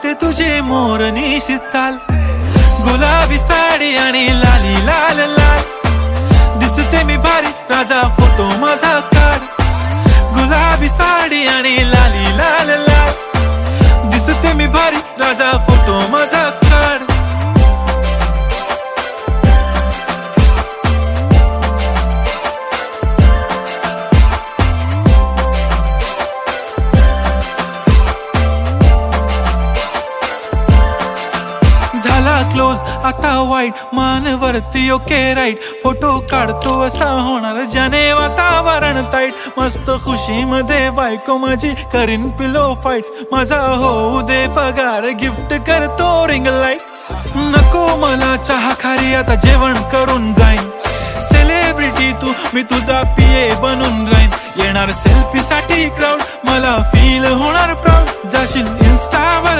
आवडते तुझे मोरनीशी चाल, गुलाबी साडी आणि लाली लाल लाल. दिसते मी भारी राजा फोटो माझा काढ, गुलाबी साडी आणि लाली लाल लाल. दिसते मी भारी राजा फोटो माझा काढ. झाला क्लोज आता वाईट, मानवरती ओके राईट. फोटो काढतो असा होणार ज्याने वातावरण ताईट. मस्त खुशी मध्ये बायको माझी करीन पिलो फाईट. माझा होऊ दे पगार, गिफ्ट करतो रिंग लाईट. नको मला चहा खारी, आता जेवण करून जाईन. सेलिब्रिटी तू, मी तुझा पिये बनून राहीन. येणार सेल्फी साठी क्राऊड, मला फील होणार प्राऊड. जाशील इन्स्टावर